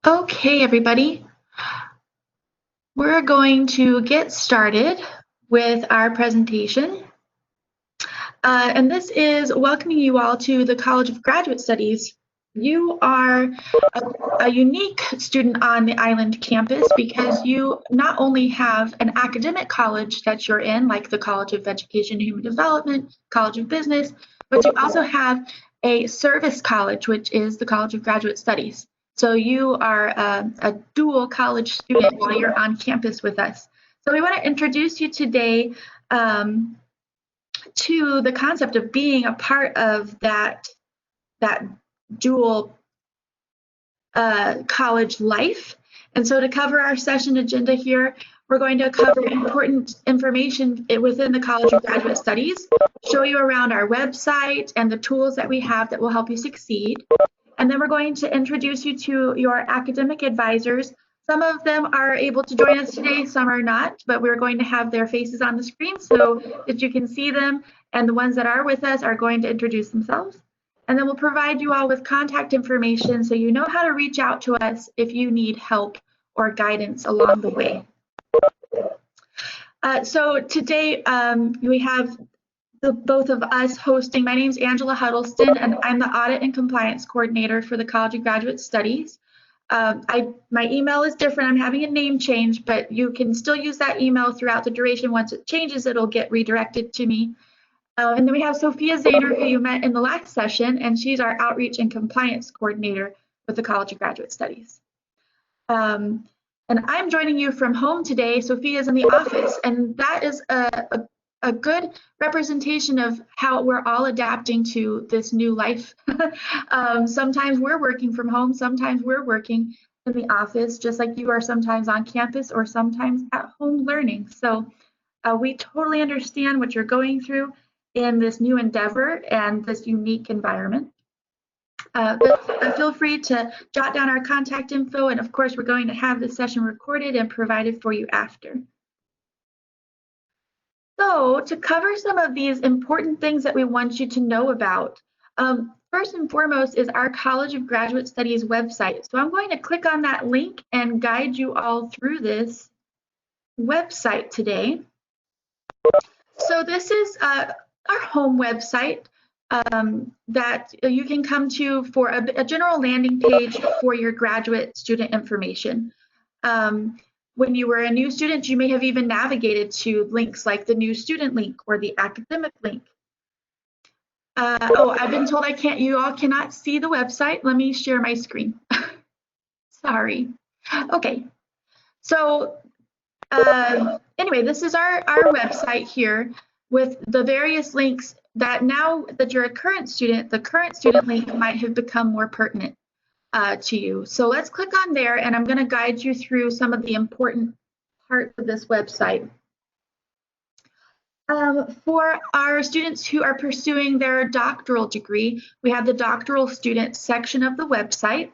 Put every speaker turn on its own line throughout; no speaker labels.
Okay, everybody, we're going to get started with our presentation. And this is welcoming you all to the College of Graduate Studies. You are a unique student on the island campus because you not only have an academic college that you're in, like the College of Education and Human Development, College of Business, but you also have a service college, which is the College of Graduate Studies. So you are a dual college student while you're on campus with us. So we want to introduce you today to the concept of being a part of that dual college life. And so to cover our session agenda here, we're going to cover important information within the College of Graduate Studies, show you around our website and the tools that we have that will help you succeed. And then we're going to introduce you to your academic advisors. Some of them are able to join us today, some are not, but we're going to have their faces on the screen so that you can see them, and the ones that are with us are going to introduce themselves. And then we'll provide you all with contact information so you know how to reach out to us if you need help or guidance along the way. So today we have both of us hosting. My name's Angela Huddleston, and I'm the Audit and Compliance Coordinator for the College of Graduate Studies. My email is different. I'm having a name change, but you can still use that email throughout the duration. Once it changes, it'll get redirected to me. And then we have Sophia Zahner, who you met in the last session, and she's our Outreach and Compliance Coordinator with the College of Graduate Studies. And I'm joining you from home today. Sophia's in the office, and that is a good representation of how we're all adapting to this new life. Sometimes we're working from home, sometimes we're working in the office, just like you are sometimes on campus or sometimes at home learning. So we totally understand what you're going through in this new endeavor and this unique environment. But feel free to jot down our contact info, and of course we're going to have this session recorded and provided for you after. So to cover some of these important things that we want you to know about, first and foremost is our College of Graduate Studies website. So I'm going to click on that link and guide you all through this website today. So this is our home website that you can come to for a general landing page for your graduate student information. When you were a new student, you may have even navigated to links like the new student link or the academic link. Oh, I've been told you all cannot see the website. Let me share my screen. Sorry. Okay. So anyway, this is our website here with the various links that now that you're a current student, the current student link might have become more pertinent to you. So let's click on there, and I'm going to guide you through some of the important parts of this website. For our students who are pursuing their doctoral degree, we have the doctoral student section of the website.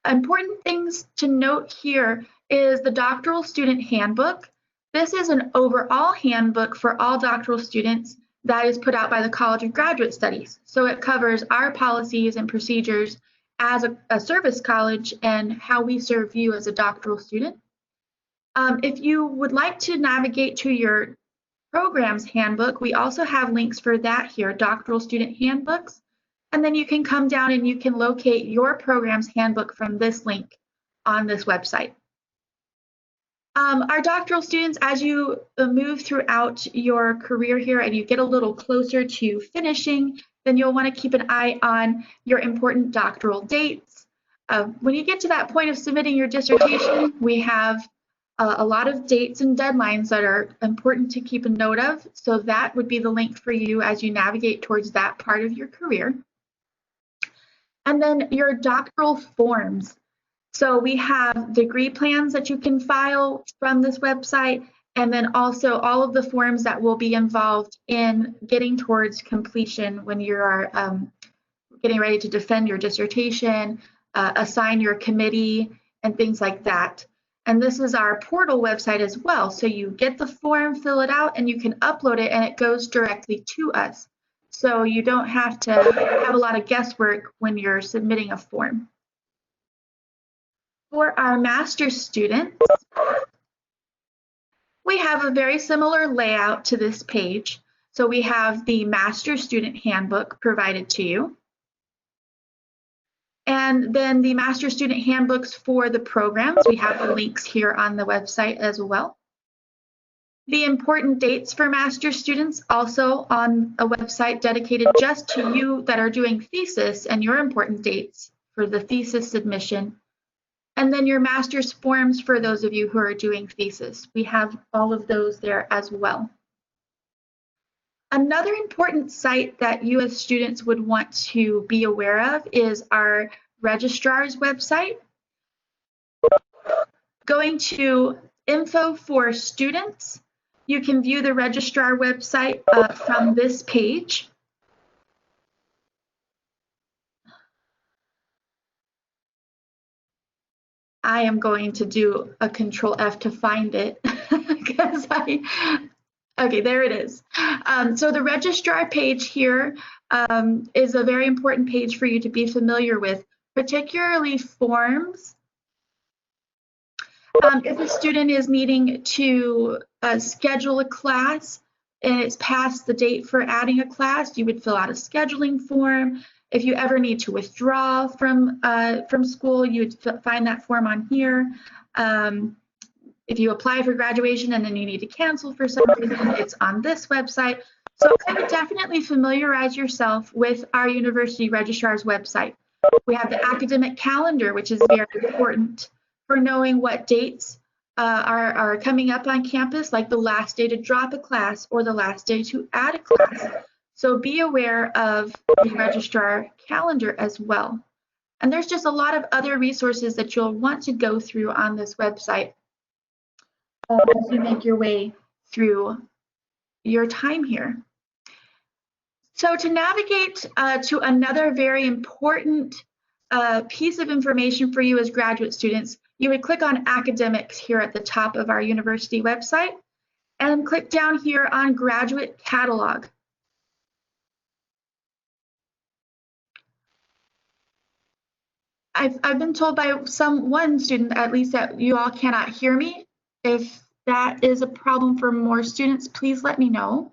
Important things to note here is the doctoral student handbook. This is an overall handbook for all doctoral students that is put out by the College of Graduate Studies. So it covers our policies and procedures as a service college and how we serve you as a doctoral student. If you would like to navigate to your program's handbook, we also have links for that here, doctoral student handbooks. And then you can come down and you can locate your program's handbook from this link on this website. Our doctoral students, as you move throughout your career here and you get a little closer to finishing, then you'll want to keep an eye on your important doctoral dates. When you get to that point of submitting your dissertation, we have a lot of dates and deadlines that are important to keep a note of. So that would be the link for you as you navigate towards that part of your career. And then your doctoral forms. So we have degree plans that you can file from this website, and then also all of the forms that will be involved in getting towards completion when you are getting ready to defend your dissertation, assign your committee, and things like that. And this is our portal website as well. So you get the form, fill it out, and you can upload it, and it goes directly to us. So you don't have to have a lot of guesswork when you're submitting a form. For our master's students, we have a very similar layout to this page. So we have the master's student handbook provided to you. And then the master's student handbooks for the programs. We have the links here on the website as well. The important dates for master's students also on a website dedicated just to you that are doing thesis and your important dates for the thesis submission. And then your master's forms for those of you who are doing thesis. We have all of those there as well. Another important site that you as students would want to be aware of is our registrar's website. Going to Info for Students, you can view the registrar website from this page. I am going to do a Control F to find it because okay, there it is. So the registrar page here is a very important page for you to be familiar with, particularly forms. If a student is needing to schedule a class and it's past the date for adding a class, you would fill out a scheduling form. If you ever need to withdraw from school, you would find that form on here. If you apply for graduation and then you need to cancel for some reason, it's on this website. So I would definitely familiarize yourself with our university registrar's website. We have the academic calendar, which is very important for knowing what dates are coming up on campus, like the last day to drop a class or the last day to add a class. So be aware of the registrar calendar as well. And there's just a lot of other resources that you'll want to go through on this website as you make your way through your time here. So to navigate to another very important piece of information for you as graduate students, you would click on academics here at the top of our university website and click down here on graduate catalog. I've been told by one student at least that you all cannot hear me. If that is a problem for more students, please let me know.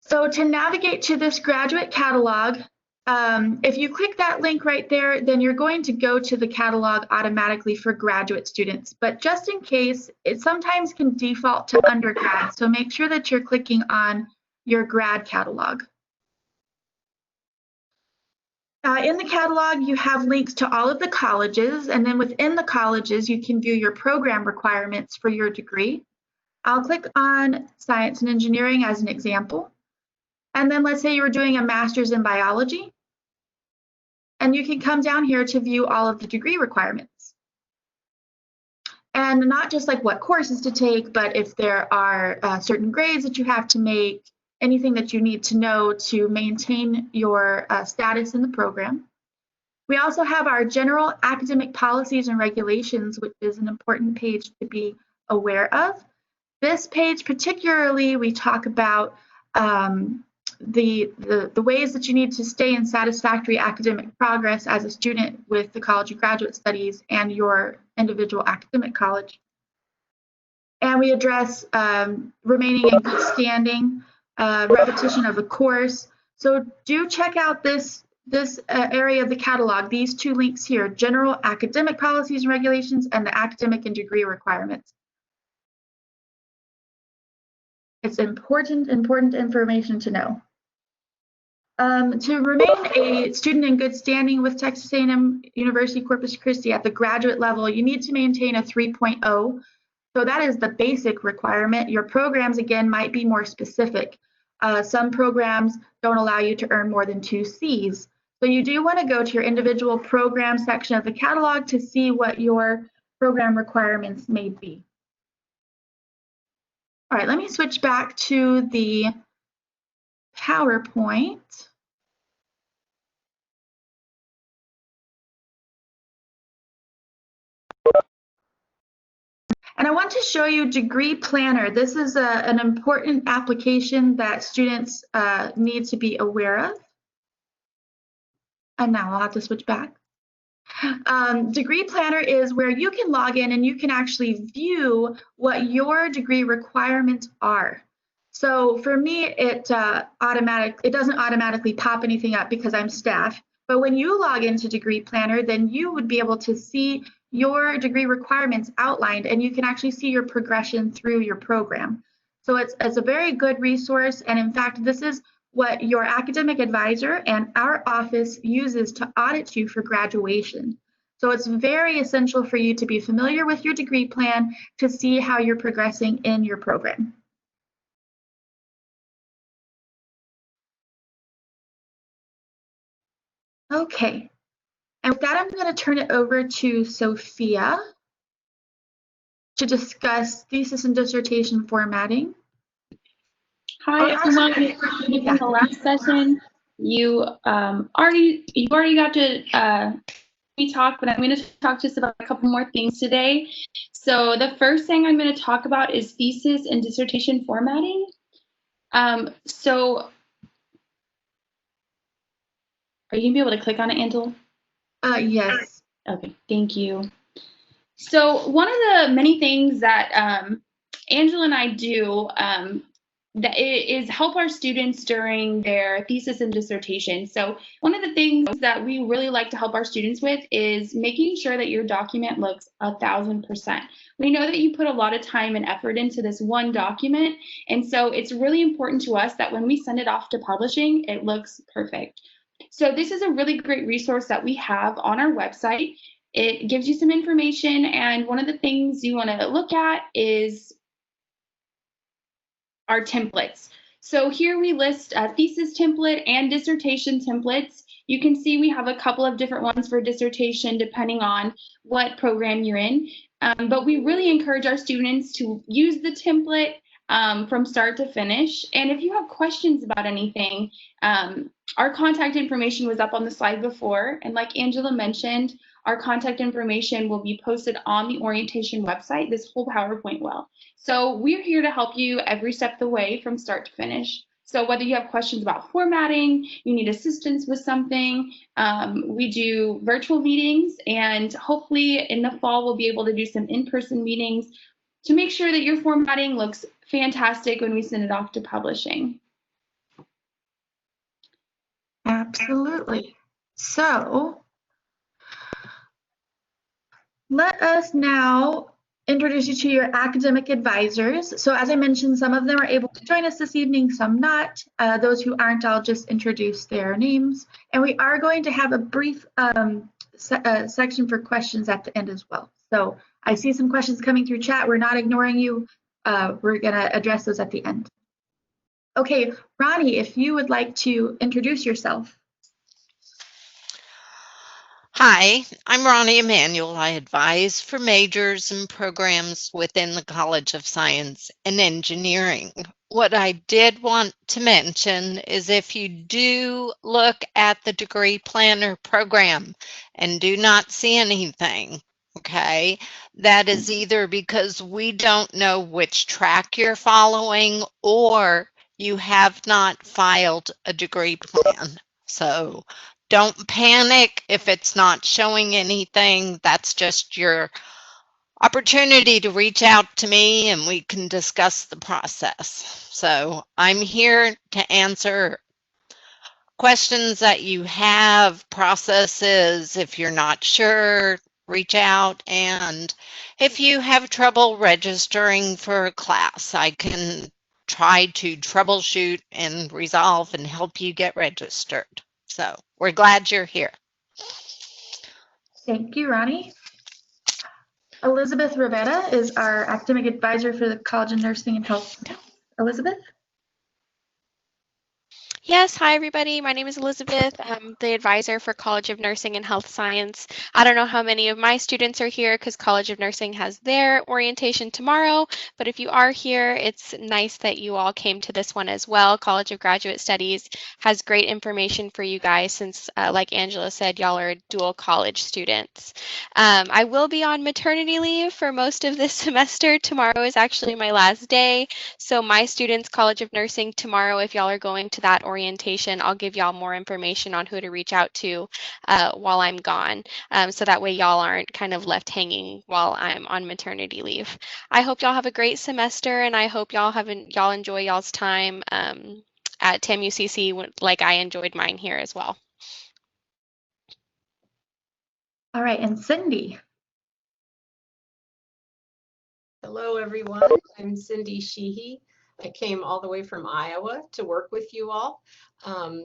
So to navigate to this graduate catalog, if you click that link right there, then you're going to go to the catalog automatically for graduate students. But just in case, it sometimes can default to undergrad. So make sure that you're clicking on your grad catalog. In the catalog, you have links to all of the colleges, and then within the colleges, you can view your program requirements for your degree. I'll click on science and engineering as an example. And then let's say you were doing a master's in biology, and you can come down here to view all of the degree requirements. And not just like what courses to take, but if there are certain grades that you have to make, anything that you need to know to maintain your status in the program. We also have our general academic policies and regulations, which is an important page to be aware of. This page particularly, we talk about the ways that you need to stay in satisfactory academic progress as a student with the College of Graduate Studies and your individual academic college. And we address remaining in good standing, repetition of a course. So do check out this area of the catalog, these two links here, general academic policies and regulations and the academic and degree requirements. It's important information to know. To remain a student in good standing with Texas A&M University Corpus Christi at the graduate level, you need to maintain a 3.0. So that is the basic requirement. Your programs, again, might be more specific. Some programs don't allow you to earn more than 2 Cs. So you do want to go to your individual program section of the catalog to see what your program requirements may be. All right, let me switch back to the PowerPoint. And I want to show you Degree Planner. This is an important application that students need to be aware of. And now I'll have to switch back. Degree Planner is where you can log in and you can actually view what your degree requirements are. So for me, it doesn't automatically pop anything up because I'm staff. But when you log into Degree Planner, then you would be able to see your degree requirements outlined, and you can actually see your progression through your program. So it's a very good resource. And in fact, this is what your academic advisor and our office uses to audit you for graduation. So it's very essential for you to be familiar with your degree plan to see how you're progressing in your program. Okay, and with that, I'm going to turn it over to Sophia to discuss thesis and dissertation formatting.
Hi everyone. In the last session, you already got to talk, but I'm going to talk just about a couple more things today. So the first thing I'm going to talk about is thesis and dissertation formatting. So are you going to be able to click on it, Angela?
Yes.
Okay, thank you. So one of the many things that Angela and I do that is help our students during their thesis and dissertation. So one of the things that we really like to help our students with is making sure that your document looks 1000%. We know that you put a lot of time and effort into this one document, and so it's really important to us that when we send it off to publishing, it looks perfect. So this is a really great resource that we have on our website. It gives you some information, and one of the things you want to look at is our templates. So here we list a thesis template and dissertation templates. You can see we have a couple of different ones for dissertation depending on what program you're in. But we really encourage our students to use the template from start to finish. And if you have questions about anything, our contact information was up on the slide before. And like Angela mentioned, our contact information will be posted on the orientation website, this whole PowerPoint will. So we're here to help you every step of the way from start to finish. So whether you have questions about formatting, you need assistance with something, we do virtual meetings, and hopefully in the fall we'll be able to do some in-person meetings to make sure that your formatting looks fantastic when we send it off to publishing.
Absolutely. So let us now introduce you to your academic advisors. So as I mentioned, some of them are able to join us this evening, some not. Those who aren't, I'll just introduce their names. And we are going to have a brief section for questions at the end as well. So I see some questions coming through chat. We're not ignoring you. We're going to address those at the end. Okay, Ronnie, if you would like to introduce yourself.
Hi, I'm Ronnie Emanuel. I advise for majors and programs within the College of Science and Engineering. What I did want to mention is if you do look at the Degree Planner program and do not see anything, okay, that is either because we don't know which track you're following or you have not filed a degree plan. So don't panic if it's not showing anything. That's just your opportunity to reach out to me and we can discuss the process. So I'm here to answer questions that you have, processes. If you're not sure, reach out. And if you have trouble registering for a class, I can try to troubleshoot and resolve and help you get registered. So we're glad you're here.
Thank you, Ronnie. Elizabeth Rivera is our academic advisor for the College of Nursing and Health. Elizabeth?
Yes, hi everybody. My name is Elizabeth. I'm the advisor for College of Nursing and Health Science. I don't know how many of my students are here because College of Nursing has their orientation tomorrow, but if you are here, it's nice that you all came to this one as well. College of Graduate Studies has great information for you guys since, like Angela said, y'all are dual college students. I will be on maternity leave for most of this semester. Tomorrow is actually my last day. So my students, College of Nursing, tomorrow, if y'all are going to that orientation, orientation, I'll give y'all more information on who to reach out to while I'm gone. So that way y'all aren't kind of left hanging while I'm on maternity leave. I hope y'all have a great semester, and I hope y'all enjoy y'all's time at TAMUCC like I enjoyed mine here as well.
All right, and Cindy.
Hello, everyone. I'm Cindy Sheehy. I came all the way from Iowa to work with you all. I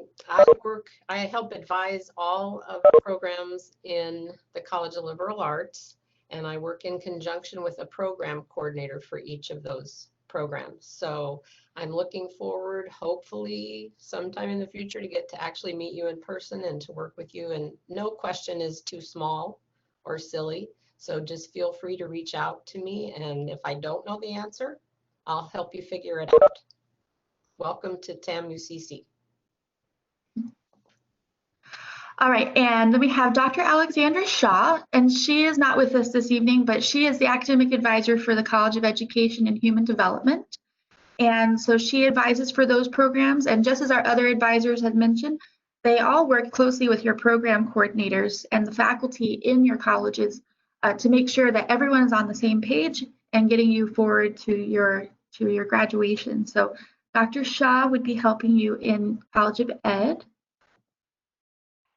help advise all of the programs in the College of Liberal Arts, and I work in conjunction with a program coordinator for each of those programs. So I'm looking forward, hopefully sometime in the future, to get to actually meet you in person and to work with you. And no question is too small or silly. So just feel free to reach out to me. And if I don't know the answer, I'll help you figure it out. Welcome to TAMUCC.
All right, and then we have Dr. Alexandra Shaw, and she is not with us this evening, but she is the academic advisor for the College of Education and Human Development. And so she advises for those programs. And just as our other advisors had mentioned, they all work closely with your program coordinators and the faculty in your colleges to make sure that everyone is on the same page and getting you forward to your graduation. So Dr. Shaw would be helping you in College of Ed.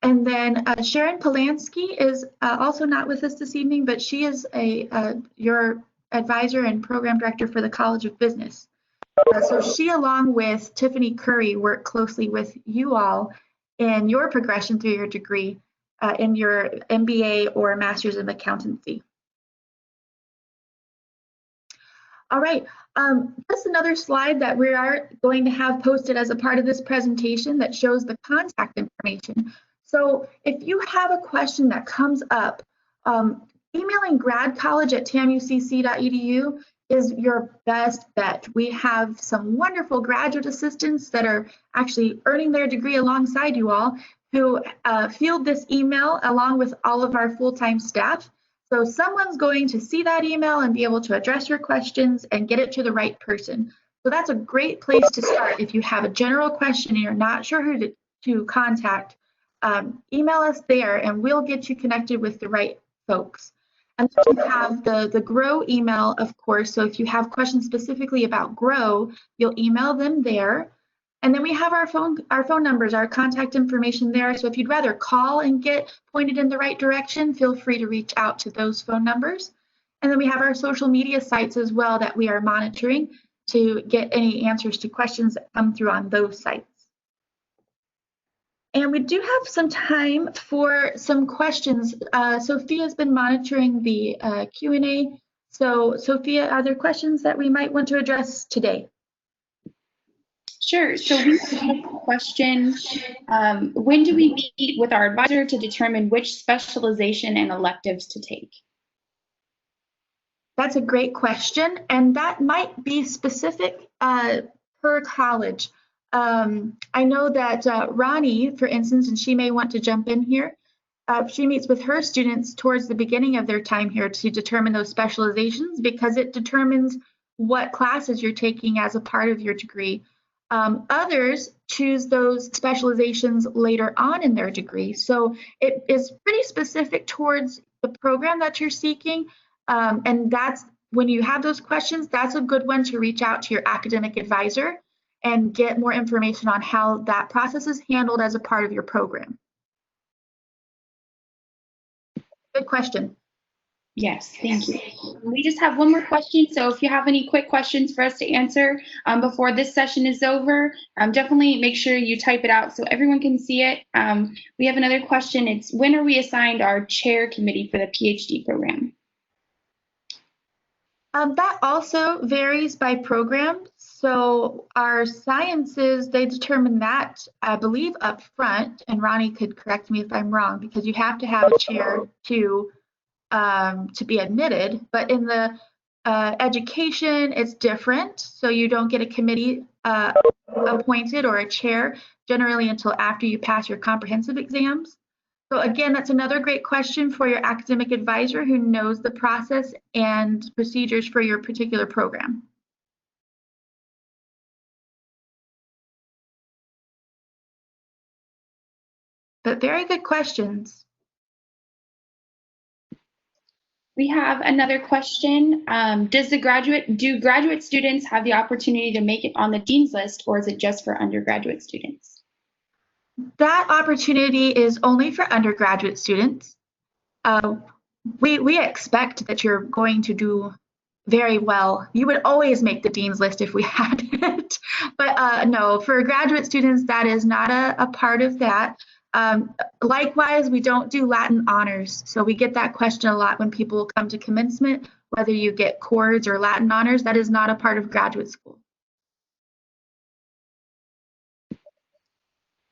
And then Sharon Polanski is also not with us this evening, but she is your advisor and program director for the College of Business. So she, along with Tiffany Curry, work closely with you all in your progression through your degree in your MBA or Master's of Accountancy. All right, just another slide that we are going to have posted as a part of this presentation that shows the contact information. So if you have a question that comes up, emailing gradcollege@tamucc.edu is your best bet. We have some wonderful graduate assistants that are actually earning their degree alongside you all who field this email along with all of our full-time staff. So someone's going to see that email and be able to address your questions and get it to the right person. So that's a great place to start. If you have a general question and you're not sure who to contact, email us there and we'll get you connected with the right folks. And then you have the GROW email, of course. So if you have questions specifically about GROW, you'll email them there. And then we have our phone numbers, our contact information there. So if you'd rather call and get pointed in the right direction, feel free to reach out to those phone numbers. And then we have our social media sites as well that we are monitoring to get any answers to questions that come through on those sites. And we do have some time for some questions. Sophia's been monitoring the Q&A. So Sophia, are there questions that we might want to address today?
Sure. So we have a question. When do we meet with our advisor to determine which specialization and electives to take?
That's a great question. And that might be specific per college. I know that Ronnie, for instance, and she may want to jump in here, she meets with her students towards the beginning of their time here to determine those specializations because it determines what classes you're taking as a part of your degree. Others choose those specializations later on in their degree. So it is pretty specific towards the program that you're seeking. And that's when you have those questions, that's a good one to reach out to your academic advisor and get more information on how that process is handled as a part of your program. Good question.
Yes, thank you. We just have one more question. So if you have any quick questions for us to answer before this session is over, definitely make sure you type it out so everyone can see it. We have another question. It's when are we assigned our chair committee for the PhD program?
That also varies by program. So our sciences, they determine that, I believe, up front, and Ronnie could correct me if I'm wrong, because you have to have a chair to be admitted. But in the education, it's different. So you don't get a committee appointed or a chair generally until after you pass your comprehensive exams. So again, that's another great question for your academic advisor who knows the process and procedures for your particular program. but very good questions.
We have another question. Do graduate students have the opportunity to make it on the Dean's List, or is it just for undergraduate students?
That opportunity is only for undergraduate students. We expect that you're going to do very well. You would always make the Dean's List if we had it. But no, for graduate students, that is not a part of that. Likewise, we don't do Latin honors. So we get that question a lot when people come to commencement, whether you get chords or Latin honors. That is not a part of graduate school.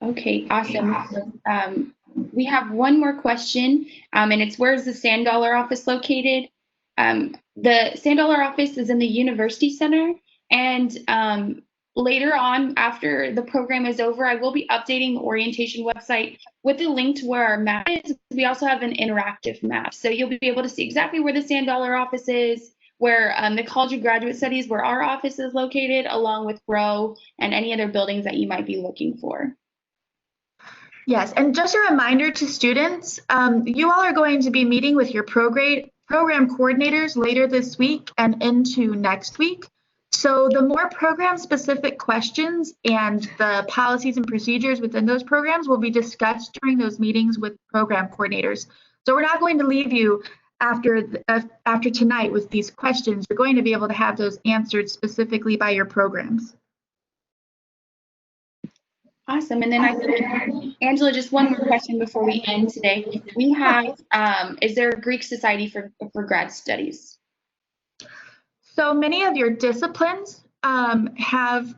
Okay, awesome. We have one more question, and it's, where's the Sand Dollar office located? The Sand Dollar office is in the University Center, and later on, after the program is over, I will be updating the orientation website with a link to where our map is. We also have an interactive map, so you'll be able to see exactly where the Sand Dollar office is, where the College of Graduate Studies, where our office is located, along with Rowe and any other buildings that you might be looking for.
Yes, and just a reminder to students, you all are going to be meeting with your program coordinators later this week and into next week. So the more program-specific questions and the policies and procedures within those programs will be discussed during those meetings with program coordinators. So we're not going to leave you after tonight with these questions. You're going to be able to have those answered specifically by your programs.
Awesome. And then I think, Angela, just one more question before we end today. We have, is there a Greek society for grad studies?
So many of your disciplines have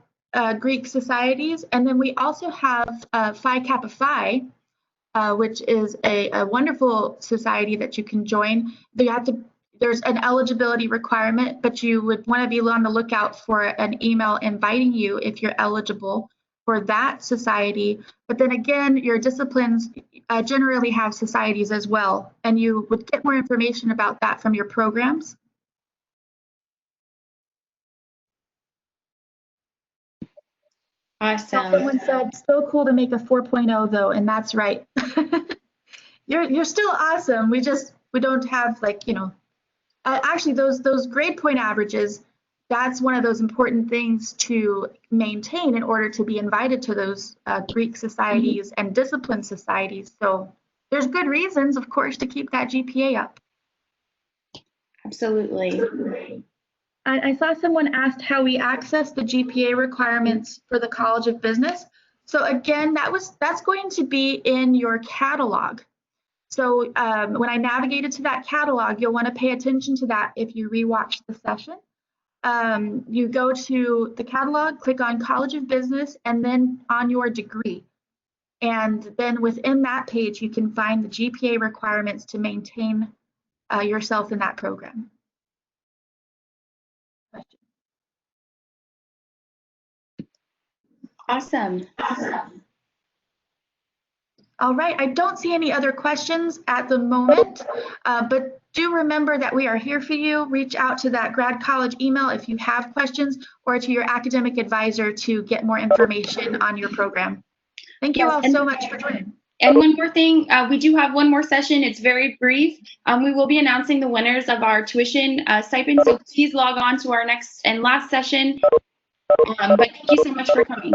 Greek societies, and then we also have Phi Kappa Phi, which is a wonderful society that you can join. There's an eligibility requirement, but you would want to be on the lookout for an email inviting you if you're eligible for that society. But then again, your disciplines generally have societies as well, and you would get more information about that from your programs.
Awesome.
Someone said, so cool to make a 4.0 though, and that's right. You're still awesome. We don't have, like, actually those grade point averages. That's one of those important things to maintain in order to be invited to those Greek societies and discipline societies. So there's good reasons, of course, to keep that GPA up.
Absolutely.
I saw someone asked how we access the GPA requirements for the College of Business. So again, that's going to be in your catalog. So when I navigated to that catalog, you'll want to pay attention to that if you rewatch the session. You go to the catalog, click on College of Business, and then on your degree. And then within that page, you can find the GPA requirements to maintain yourself in that program.
Awesome.
All right, I don't see any other questions at the moment, but do remember that we are here for you. Reach out to that grad college email if you have questions, or to your academic advisor to get more information on your program. Thank you all so much for joining.
And one more thing, we do have one more session. It's very brief. We will be announcing the winners of our tuition stipend, so please log on to our next and last session. But thank you so much for coming.